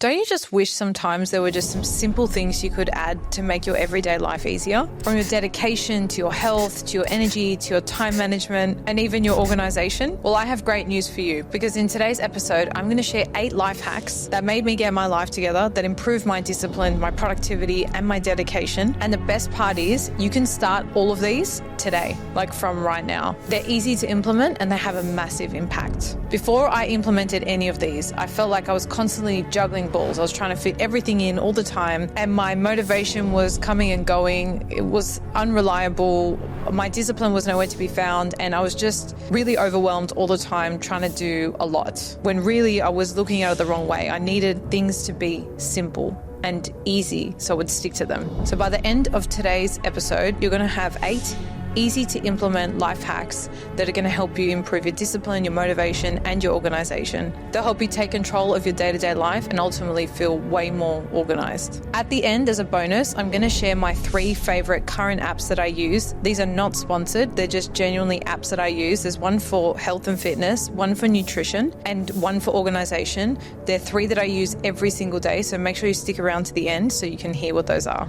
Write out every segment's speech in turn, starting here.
Don't you just wish sometimes there were just some simple things you could add to make your everyday life easier? From your dedication to your health, to your energy, to your time management, and even your organization? Well, I have great news for you, because in today's episode, I'm going to share 8 life hacks that made me get my life together, that improved my discipline, my productivity, and my dedication. And the best part is you can start all of these today, like from right now. They're easy to implement and they have a massive impact. Before I implemented any of these, I felt like I was constantly juggling balls. I was trying to fit everything in all the time, and my motivation was coming and going. It was unreliable. My discipline was nowhere to be found, and I was just really overwhelmed all the time trying to do a lot, when really I was looking at it the wrong way. I needed things to be simple and easy so I would stick to them. So by the end of today's episode, you're going to have 8 easy to implement life hacks that are going to help you improve your discipline, your motivation, and your organization. They'll help you take control of your day-to-day life and ultimately feel way more organized. At the end, as a bonus, I'm going to share my 3 favorite current apps that I use. These are not sponsored. They're just genuinely apps that I use. There's one for health and fitness, one for nutrition, and one for organization. They're 3 that I use every single day. So make sure you stick around to the end so you can hear what those are.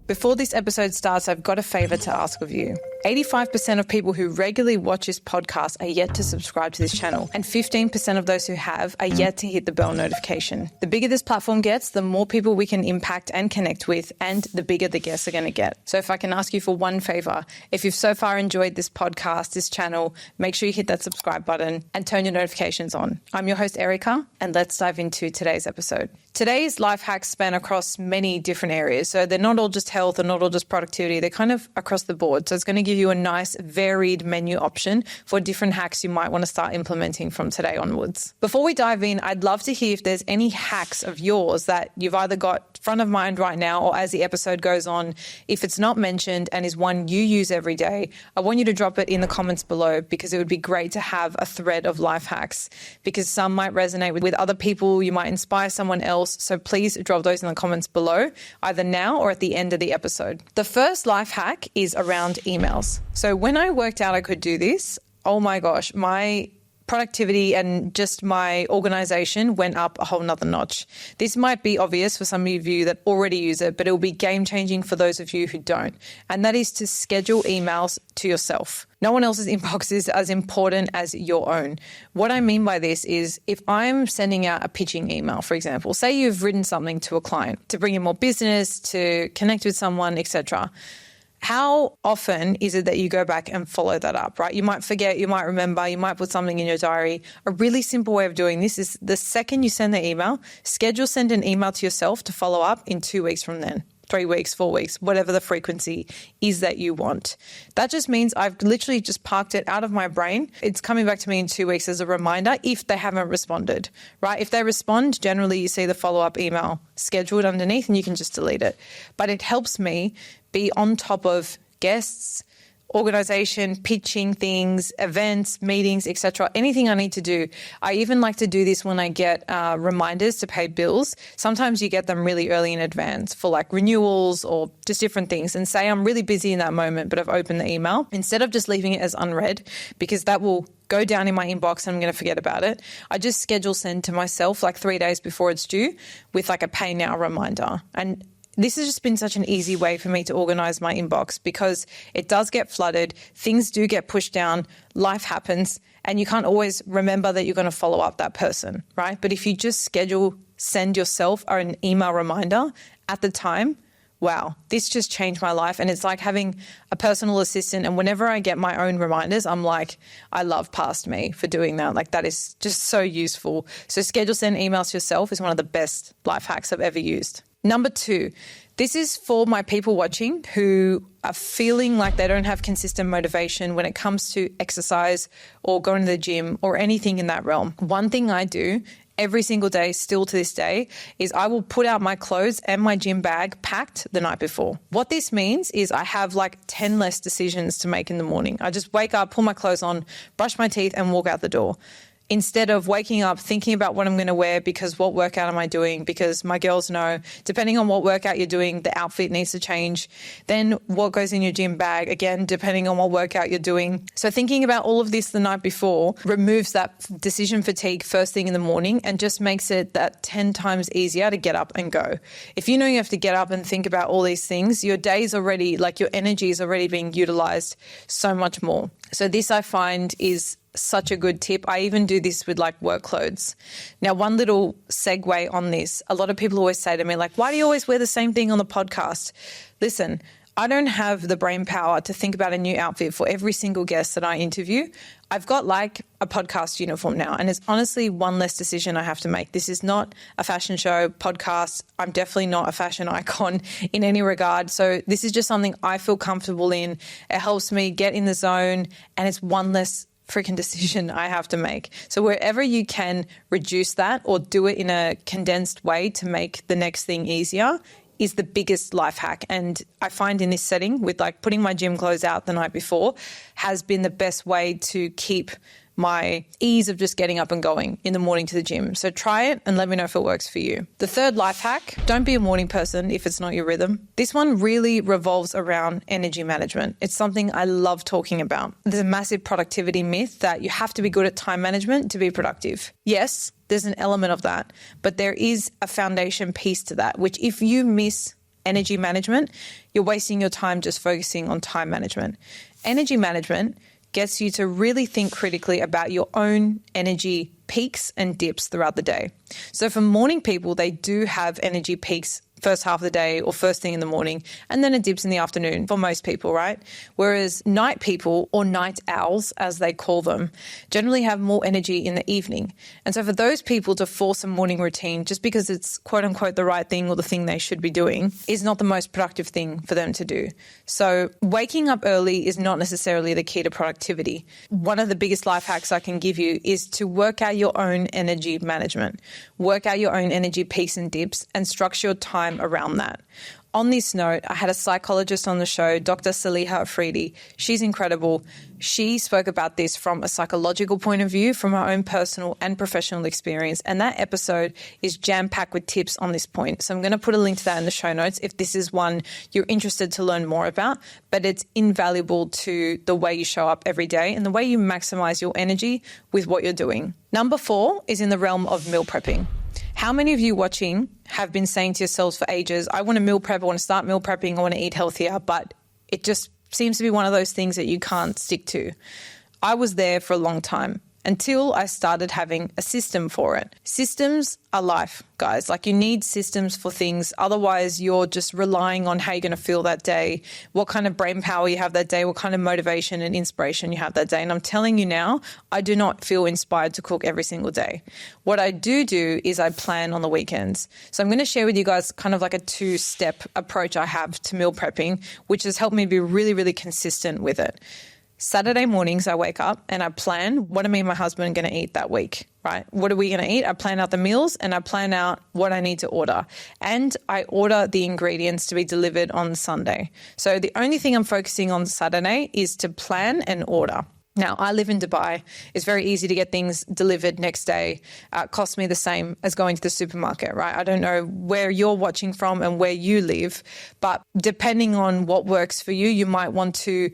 Before this episode starts, I've got a favor to ask of you. 85% of people who regularly watch this podcast are yet to subscribe to this channel, and 15% of those who have are yet to hit the bell notification. The bigger this platform gets, the more people we can impact and connect with, and the bigger the guests are going to get. So if I can ask you for one favor, if you've so far enjoyed this podcast, this channel, make sure you hit that subscribe button and turn your notifications on. I'm your host, Erica, and let's dive into today's episode. Today's life hacks span across many different areas. So they're not all just health, they're not all just productivity, they're kind of across the board. So it's going to give you a nice varied menu option for different hacks you might want to start implementing from today onwards. Before we dive in, I'd love to hear if there's any hacks of yours that you've either got front of mind right now, or as the episode goes on, if it's not mentioned and is one you use every day, I want you to drop it in the comments below, because it would be great to have a thread of life hacks, because some might resonate with other people, you might inspire someone else. So please drop those in the comments below, either now or at the end of the episode. The first life hack is around emails. So when I worked out I could do this, oh my gosh, my productivity and just my organization went up a whole nother notch. This might be obvious for some of you that already use it, but it will be game changing for those of you who don't. And that is to schedule emails to yourself. No one else's inbox is as important as your own. What I mean by this is, if I'm sending out a pitching email, for example, say you've written something to a client to bring in more business, to connect with someone, etc. How often is it that you go back and follow that up, right? You might forget, you might remember, you might put something in your diary. A really simple way of doing this is, the second you send the email, send an email to yourself to follow up in 2 weeks from then. 3 weeks, 4 weeks, whatever the frequency is that you want. That just means I've literally just parked it out of my brain. It's coming back to me in 2 weeks as a reminder if they haven't responded, right? If they respond, generally you see the follow-up email scheduled underneath and you can just delete it. But it helps me be on top of guests, organization, pitching things, events, meetings, etc. Anything I need to do. I even like to do this when I get reminders to pay bills. Sometimes you get them really early in advance for like renewals or just different things. And say I'm really busy in that moment, but I've opened the email. Instead of just leaving it as unread, because that will go down in my inbox and I'm going to forget about it, I just schedule send to myself like 3 days before it's due with like a pay now reminder. And this has just been such an easy way for me to organize my inbox, because it does get flooded, things do get pushed down, life happens, and you can't always remember that you're going to follow up that person, right? But if you just schedule send yourself or an email reminder at the time, wow, this just changed my life. And it's like having a personal assistant. And whenever I get my own reminders, I'm like, I love past me for doing that. Like, that is just so useful. So schedule send emails to yourself is one of the best life hacks I've ever used. Number 2, this is for my people watching who are feeling like they don't have consistent motivation when it comes to exercise or going to the gym or anything in that realm. One thing I do every single day, still to this day, is I will put out my clothes and my gym bag packed the night before. What this means is I have like 10 less decisions to make in the morning. I just wake up, pull my clothes on, brush my teeth and walk out the door. instead of waking up thinking about what I'm going to wear because what workout am I doing, because my girls know, depending on what workout you're doing, the outfit needs to change. Then what goes in your gym bag, again, depending on what workout you're doing. So thinking about all of this the night before removes that decision fatigue first thing in the morning and just makes it that 10 times easier to get up and go. If you know you have to get up and think about all these things, your day's already, like your energy is already being utilized so much more. So this I find is such a good tip. I even do this with like work clothes. Now, one little segue on this, a lot of people always say to me, like, why do you always wear the same thing on the podcast? Listen, I don't have the brain power to think about a new outfit for every single guest that I interview. I've got like a podcast uniform now, and it's honestly one less decision I have to make. This is not a fashion show podcast. I'm definitely not a fashion icon in any regard. So this is just something I feel comfortable in. It helps me get in the zone, and it's one less freaking decision I have to make. So wherever you can reduce that or do it in a condensed way to make the next thing easier is the biggest life hack. And I find in this setting with like putting my gym clothes out the night before has been the best way to keep my ease of just getting up and going in the morning to the gym. So try it and let me know if it works for you. The third life hack, don't be a morning person if it's not your rhythm. This one really revolves around energy management. It's something I love talking about. There's a massive productivity myth that you have to be good at time management to be productive. Yes, there's an element of that, but there is a foundation piece to that, which if you miss energy management, you're wasting your time just focusing on time management. Energy management gets you to really think critically about your own energy peaks and dips throughout the day. So for morning people, they do have energy peaks first half of the day or first thing in the morning, and then it dips in the afternoon for most people, right? Whereas night people, or night owls as they call them, generally have more energy in the evening. And so for those people to force a morning routine just because it's quote unquote the right thing or the thing they should be doing is not the most productive thing for them to do. So waking up early is not necessarily the key to productivity. One of the biggest life hacks I can give you is to work out your own energy management, work out your own energy peaks and dips, and structure your time around that. On this note, I had a psychologist on the show, Dr. Saliha Afridi. She's incredible. She spoke about this from a psychological point of view, from her own personal and professional experience. And that episode is jam-packed with tips on this point. So I'm going to put a link to that in the show notes if this is one you're interested to learn more about. But it's invaluable to the way you show up every day and the way you maximize your energy with what you're doing. Number 4 is in the realm of meal prepping. How many of you watching have been saying to yourselves for ages, I want to meal prep, I want to start meal prepping, I want to eat healthier, but it just seems to be one of those things that you can't stick to. I was there for a long time until I started having a system for it. Systems are life, guys. Like you need systems for things. Otherwise, you're just relying on how you're going to feel that day, what kind of brain power you have that day, what kind of motivation and inspiration you have that day. And I'm telling you now, I do not feel inspired to cook every single day. What I do is I plan on the weekends. So I'm going to share with you guys kind of like a 2-step approach I have to meal prepping, which has helped me be really, really consistent with it. Saturday mornings, I wake up and I plan what are me and my husband going to eat that week, right? What are we going to eat? I plan out the meals and I plan out what I need to order. And I order the ingredients to be delivered on Sunday. So the only thing I'm focusing on Saturday is to plan and order. Now, I live in Dubai. It's very easy to get things delivered next day. It costs me the same as going to the supermarket, right? I don't know where you're watching from and where you live, but depending on what works for you, you might want to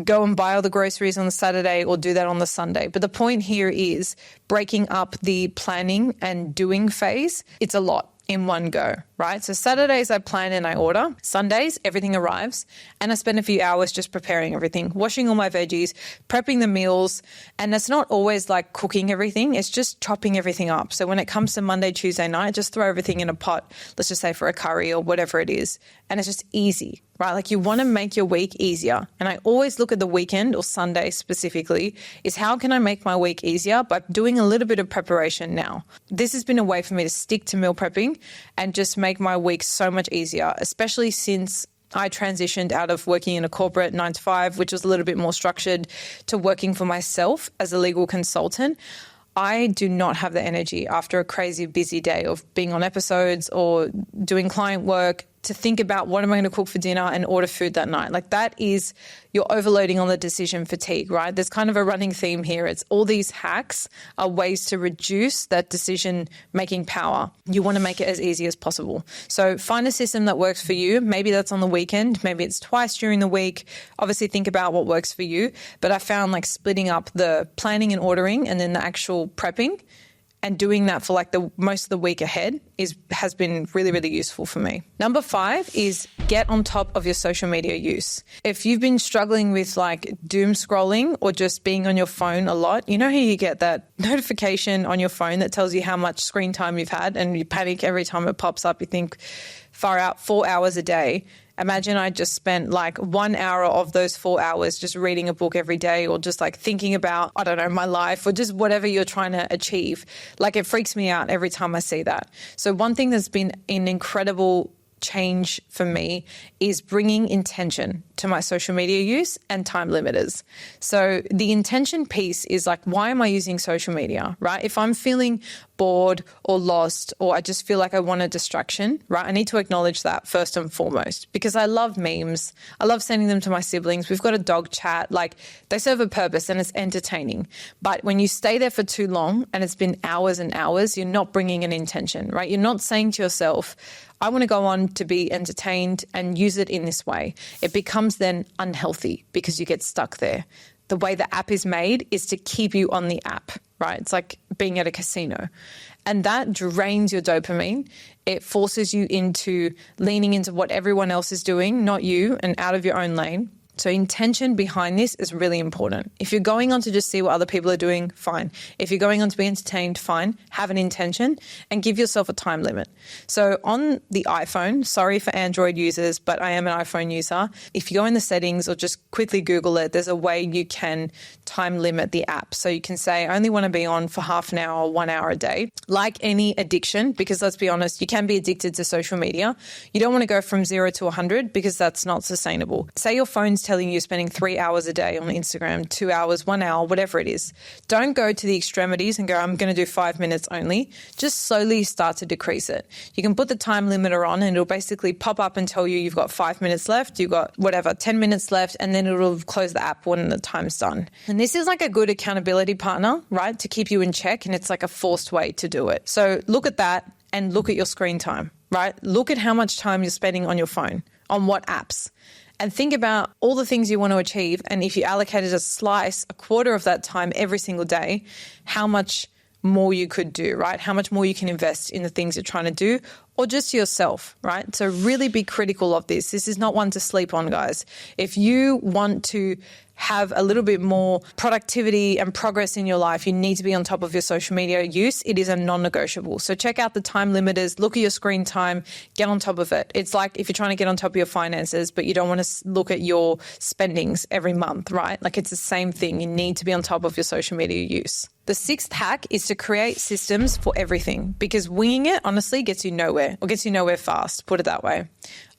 go and buy all the groceries on the Saturday or do that on the Sunday. But the point here is breaking up the planning and doing phase. It's a lot in one go, right? So Saturdays I plan and I order. Sundays, everything arrives and I spend a few hours just preparing everything, washing all my veggies, prepping the meals. And it's not always like cooking everything. It's just chopping everything up. So when it comes to Monday, Tuesday night, just throw everything in a pot, let's just say for a curry or whatever it is. And it's just easy, right? Like you want to make your week easier. And I always look at the weekend or Sunday specifically is how can I make my week easier by doing a little bit of preparation now. This has been a way for me to stick to meal prepping and just make my week so much easier, especially since I transitioned out of working in a corporate 9 to 5, which was a little bit more structured, to working for myself as a legal consultant. I do not have the energy after a crazy busy day of being on episodes or doing client work, to think about what am I going to cook for dinner and order food that night. Like that is, you're overloading on the decision fatigue, right? There's kind of a running theme here. It's all these hacks are ways to reduce that decision-making power. You want to make it as easy as possible. So find a system that works for you. Maybe that's on the weekend. Maybe it's twice during the week. Obviously think about what works for you. But I found like splitting up the planning and ordering and then the actual prepping and doing that for like the most of the week ahead has been really, really useful for me. Number 5 is get on top of your social media use. If you've been struggling with like doom scrolling or just being on your phone a lot, you know how you get that notification on your phone that tells you how much screen time you've had and you panic every time it pops up. You think, far out, 4 hours a day. Imagine I just spent like 1 hour of those 4 hours just reading a book every day or just like thinking about, I don't know, my life or just whatever you're trying to achieve. Like it freaks me out every time I see that. So one thing that's been an incredible change for me is bringing intention to my social media use and time limiters. So the intention piece is like, why am I using social media, right? If I'm feeling bored or lost or I just feel like I want a distraction, right? I need to acknowledge that first and foremost because I love memes. I love sending them to my siblings. We've got a dog chat. Like they serve a purpose and it's entertaining. But when you stay there for too long and it's been hours and hours, you're not bringing an intention, right? You're not saying to yourself, I want to go on to be entertained and use it in this way. It becomes then unhealthy because you get stuck there. The way the app is made is to keep you on the app, right? It's like being at a casino. And that drains your dopamine. It forces you into leaning into what everyone else is doing, not you, and out of your own lane. So intention behind this is really important. If you're going on to just see what other people are doing, fine. If you're going on to be entertained, fine. Have an intention and give yourself a time limit. So on the iPhone, sorry for Android users, but I am an iPhone user. If you go in the settings or just quickly Google it, there's a way you can time limit the app. So you can say, I only want to be on for half an hour or 1 hour a day. Like any addiction, because let's be honest, you can be addicted to social media. You don't want to go from 0 to 100 because that's not sustainable. Say your phone's telling you you're spending 3 hours a day on Instagram, 2 hours, 1 hour, whatever it is. Don't go to the extremities and go, I'm going to do 5 minutes only. Just slowly start to decrease it. You can put the time limiter on and it'll basically pop up and tell you you've got 5 minutes left, you've got 10 minutes left, and then it'll close the app when the time's done. And this is like a good accountability partner, right? To keep you in check, and it's like a forced way to do it. So look at that and look at your screen time, right? Look at how much time you're spending on your phone, on what apps. And think about all the things you want to achieve. And if you allocated a quarter of that time every single day, how much more you could do, right? How much more you can invest in the things you're trying to do or just yourself, right? So really be critical of this. This is not one to sleep on, guys. If you want to have a little bit more productivity and progress in your life, you need to be on top of your social media use. It is a non-negotiable. So check out the time limiters, look at your screen time, get on top of it. It's like if you're trying to get on top of your finances, but you don't want to look at your spendings every month, right? Like it's the same thing. You need to be on top of your social media use. The 6th hack is to create systems for everything because winging it honestly gets you nowhere or gets you nowhere fast, put it that way.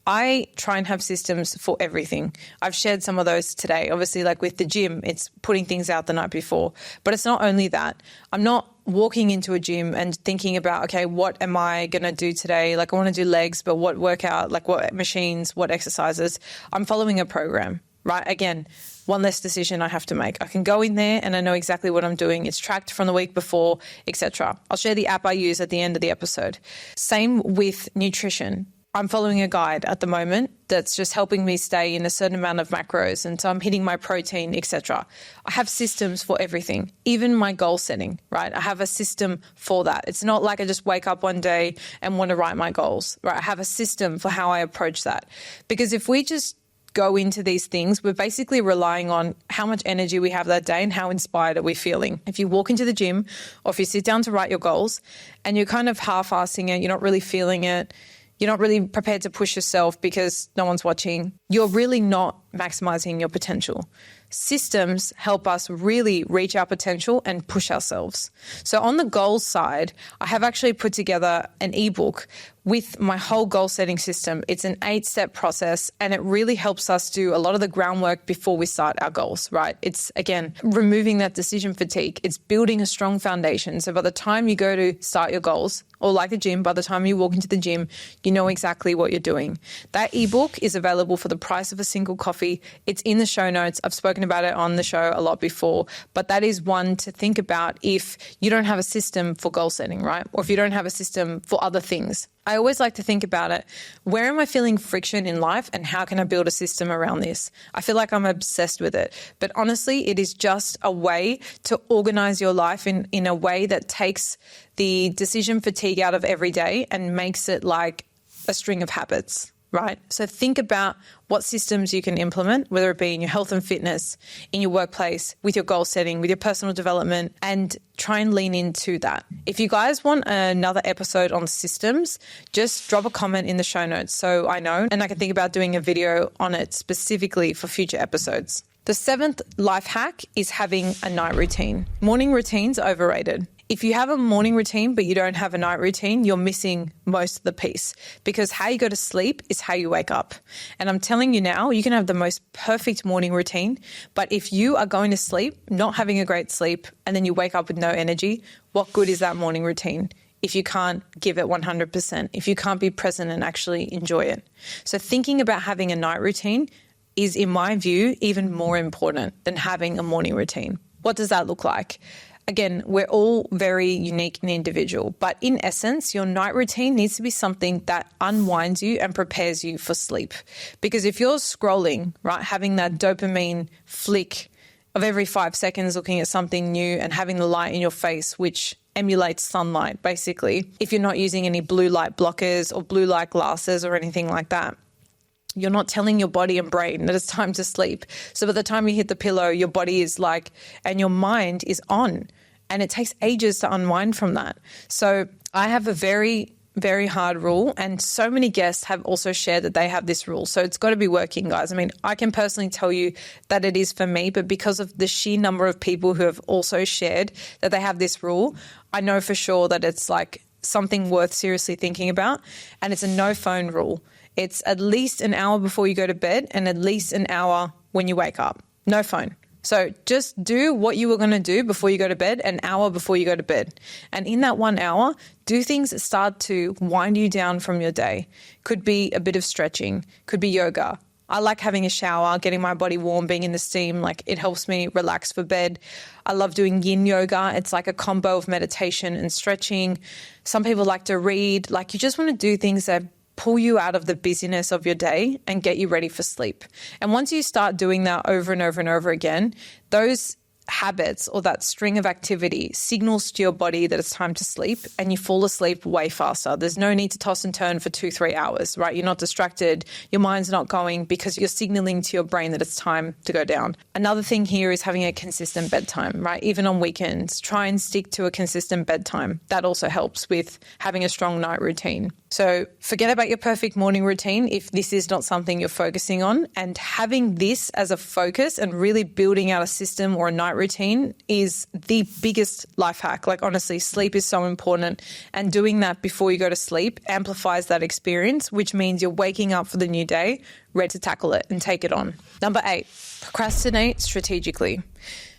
I try and have systems for everything. I've shared some of those today. Obviously, like with the gym, it's putting things out the night before. But it's not only that. I'm not walking into a gym and thinking about, okay, what am I going to do today? Like I want to do legs, but what workout, like what machines, what exercises? I'm following a program, right? Again, one less decision I have to make. I can go in there and I know exactly what I'm doing. It's tracked from the week before, etc. I'll share the app I use at the end of the episode. Same with nutrition. I'm following a guide at the moment that's just helping me stay in a certain amount of macros, and so I'm hitting my protein, etc. I have systems for everything, even my goal setting, right? I have a system for that. It's not like I just wake up one day and want to write my goals, right? I have a system for how I approach that. Because if we just go into these things, we're basically relying on how much energy we have that day and how inspired are we feeling. If you walk into the gym or if you sit down to write your goals and you're kind of half-assing it, you're not really feeling it, you're not really prepared to push yourself because no one's watching, you're really not maximizing your potential. Systems help us really reach our potential and push ourselves. So on the goals side, I have actually put together an ebook with my whole goal setting system. It's an 8-step process, and it really helps us do a lot of the groundwork before we start our goals, right? It's, again, removing that decision fatigue. It's building a strong foundation. So by the time you go to start your goals, or like the gym, by the time you walk into the gym, you know exactly what you're doing. That ebook is available for the price of a single coffee. It's in the show notes. I've spoken about it on the show a lot before, but that is one to think about if you don't have a system for goal setting, right? Or if you don't have a system for other things. I always like to think about it. Where am I feeling friction in life, and how can I build a system around this? I feel like I'm obsessed with it. But honestly, it is just a way to organize your life in a way that takes the decision fatigue out of every day and makes it like a string of habits, right? So think about what systems you can implement, whether it be in your health and fitness, in your workplace, with your goal setting, with your personal development, and try and lean into that. If you guys want another episode on systems, just drop a comment in the show notes so I know, and I can think about doing a video on it specifically for future episodes. The 7th life hack is having a night routine. Morning routines are overrated. If you have a morning routine but you don't have a night routine, you're missing most of the piece, because how you go to sleep is how you wake up. And I'm telling you now, you can have the most perfect morning routine, but if you are going to sleep, not having a great sleep, and then you wake up with no energy, what good is that morning routine if you can't give it 100%, if you can't be present and actually enjoy it? So thinking about having a night routine is, in my view, even more important than having a morning routine. What does that look like? Again, we're all very unique and individual, but in essence, your night routine needs to be something that unwinds you and prepares you for sleep. Because if you're scrolling, right, having that dopamine flick of every 5 seconds looking at something new and having the light in your face, which emulates sunlight, basically, if you're not using any blue light blockers or blue light glasses or anything like that, you're not telling your body and brain that it's time to sleep. So by the time you hit the pillow, your body is like, and your mind is on, and it takes ages to unwind from that. So I have a very, very hard rule, and so many guests have also shared that they have this rule. So it's got to be working, guys. I mean, I can personally tell you that it is for me, but because of the sheer number of people who have also shared that they have this rule, I know for sure that it's like something worth seriously thinking about. And it's a no phone rule. It's at least an hour before you go to bed and at least an hour when you wake up. No phone. So just do what you were going to do before you go to bed, an hour before you go to bed. And in that 1 hour, do things that start to wind you down from your day. Could be a bit of stretching, could be yoga. I like having a shower, getting my body warm, being in the steam. Like, it helps me relax for bed. I love doing yin yoga. It's like a combo of meditation and stretching. Some people like to read. Like, you just want to do things that pull you out of the busyness of your day and get you ready for sleep. And once you start doing that over and over and over again, those habits or that string of activity signals to your body that it's time to sleep, and you fall asleep way faster. There's no need to toss and turn for 2-3 hours, right? You're not distracted. Your mind's not going because you're signaling to your brain that it's time to go down. Another thing here is having a consistent bedtime, right? Even on weekends, try and stick to a consistent bedtime. That also helps with having a strong night routine. So forget about your perfect morning routine if this is not something you're focusing on, and having this as a focus and really building out a system or a night routine is the biggest life hack. Like, honestly, sleep is so important, and doing that before you go to sleep amplifies that experience, which means you're waking up for the new day ready to tackle it and take it on. Number 8, procrastinate strategically.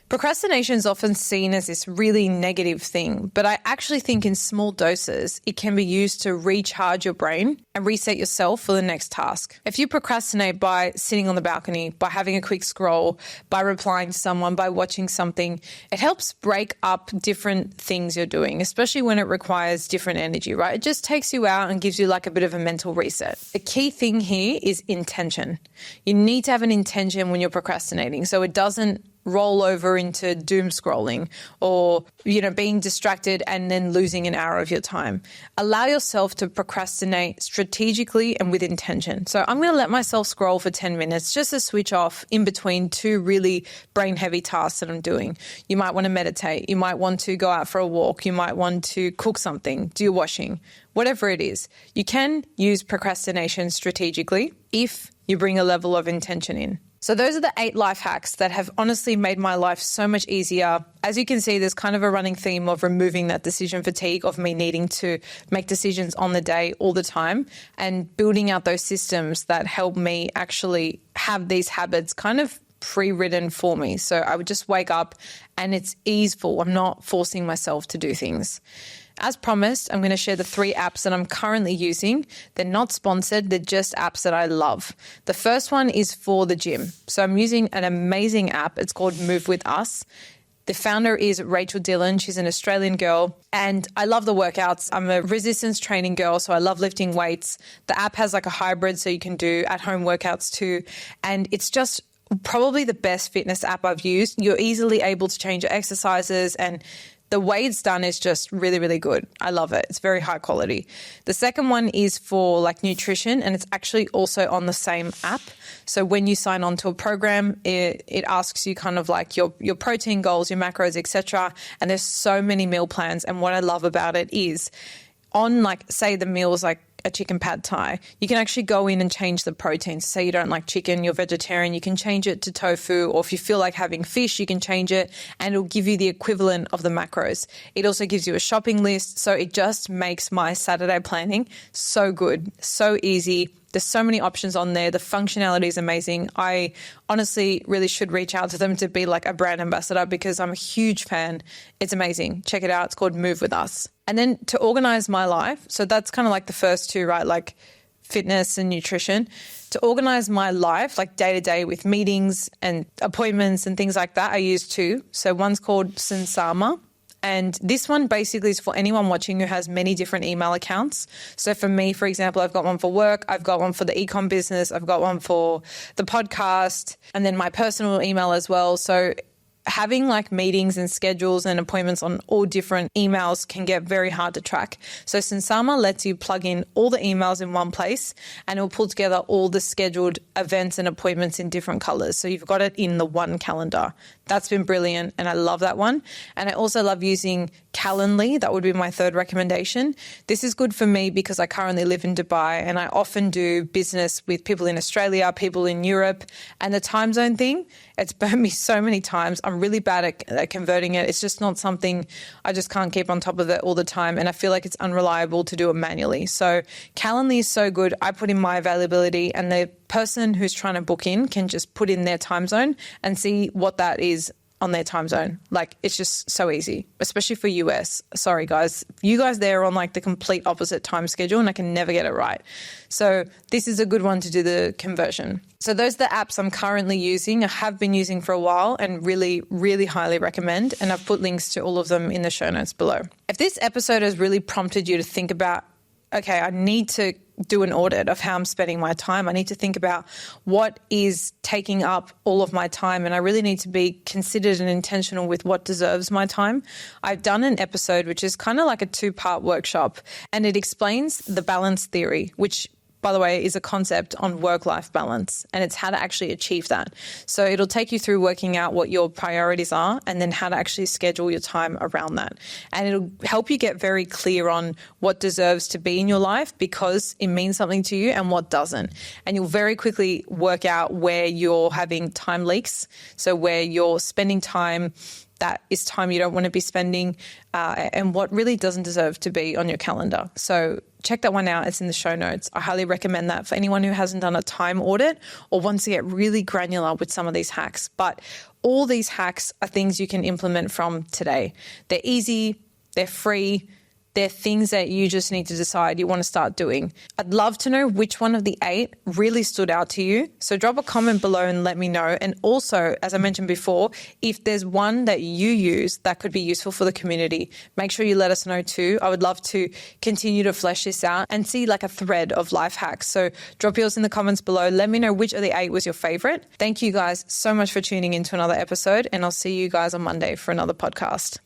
Procrastination is often seen as this really negative thing, but I actually think in small doses, it can be used to recharge your brain and reset yourself for the next task. If you procrastinate by sitting on the balcony, by having a quick scroll, by replying to someone, by watching something, it helps break up different things you're doing, especially when it requires different energy, right? It just takes you out and gives you like a bit of a mental reset. The key thing here is intention. You need to have an intention when you're procrastinating, so it doesn't roll over into doom scrolling or, being distracted and then losing an hour of your time. Allow yourself to procrastinate strategically and with intention. So I'm going to let myself scroll for 10 minutes just to switch off in between 2 really brain heavy tasks that I'm doing. You might want to meditate. You might want to go out for a walk. You might want to cook something, do your washing, whatever it is. You can use procrastination strategically if you bring a level of intention in. So those are the 8 life hacks that have honestly made my life so much easier. As you can see, there's kind of a running theme of removing that decision fatigue of me needing to make decisions on the day all the time and building out those systems that help me actually have these habits kind of pre-written for me. So I would just wake up and it's easeful. I'm not forcing myself to do things. As promised, I'm going to share the 3 apps that I'm currently using. They're not sponsored. They're just apps that I love. The first one is for the gym. So I'm using an amazing app. It's called Move With Us. The founder is Rachel Dillon. She's an Australian girl and I love the workouts. I'm a resistance training girl, so I love lifting weights. The app has like a hybrid so you can do at-home workouts too. And it's just probably the best fitness app I've used. You're easily able to change your exercises and the way it's done is just really, really good. I love it. It's very high quality. The second one is for like nutrition and it's actually also on the same app. So when you sign on to a program, it asks you kind of like your protein goals, your macros, etc. And there's so many meal plans. And what I love about it is on like, say the meals like a chicken pad thai, you can actually go in and change the protein. So say you don't like chicken, you're vegetarian, you can change it to tofu, or if you feel like having fish, you can change it and it'll give you the equivalent of the macros. It also gives you a shopping list. So it just makes my Saturday planning so good, so easy. There's so many options on there. The functionality is amazing. I honestly really should reach out to them to be like a brand ambassador because I'm a huge fan. It's amazing. Check it out. It's called Move With Us. And then to organize my life, so that's kind of like the first 2, right? Like fitness and nutrition. To organize my life, like day to day with meetings and appointments and things like that, I use 2. So one's called Sansama. And this one basically is for anyone watching who has many different email accounts. So for me, for example, I've got one for work, I've got one for the e-com business, I've got one for the podcast, and then my personal email as well. So having like meetings and schedules and appointments on all different emails can get very hard to track. So Sansama lets you plug in all the emails in one place and it will pull together all the scheduled events and appointments in different colors. So you've got it in the one calendar. That's been brilliant and I love that one. And I also love using Calendly. That would be my 3rd recommendation. This is good for me because I currently live in Dubai and I often do business with people in Australia, people in Europe, and the time zone thing, it's burned me so many times. I'm really bad at converting it. It's just not something, I just can't keep on top of it all the time. And I feel like it's unreliable to do it manually. So Calendly is so good. I put in my availability and the person who's trying to book in can just put in their time zone and see what that is on their time zone. Like it's just so easy, especially for US. Sorry guys, you guys there are on like the complete opposite time schedule and I can never get it right. So this is a good one to do the conversion. So those are the apps I'm currently using. I have been using for a while and really, really highly recommend. And I've put links to all of them in the show notes below. If this episode has really prompted you to think about, okay, I need to do an audit of how I'm spending my time. I need to think about what is taking up all of my time and I really need to be considered and intentional with what deserves my time. I've done an episode which is kind of like a 2-part workshop and it explains the balance theory, which by the way, is a concept on work-life balance and it's how to actually achieve that. So it'll take you through working out what your priorities are and then how to actually schedule your time around that. And it'll help you get very clear on what deserves to be in your life because it means something to you and what doesn't. And you'll very quickly work out where you're having time leaks. So where you're spending time that is time you don't want to be spending and what really doesn't deserve to be on your calendar. So check that one out. It's in the show notes. I highly recommend that for anyone who hasn't done a time audit or wants to get really granular with some of these hacks. But all these hacks are things you can implement from today. They're easy, they're free, they're things that you just need to decide you want to start doing. I'd love to know which one of the 8 really stood out to you. So drop a comment below and let me know. And also, as I mentioned before, if there's one that you use that could be useful for the community, make sure you let us know too. I would love to continue to flesh this out and see like a thread of life hacks. So drop yours in the comments below. Let me know which of the 8 was your favorite. Thank you guys so much for tuning into another episode and I'll see you guys on Monday for another podcast.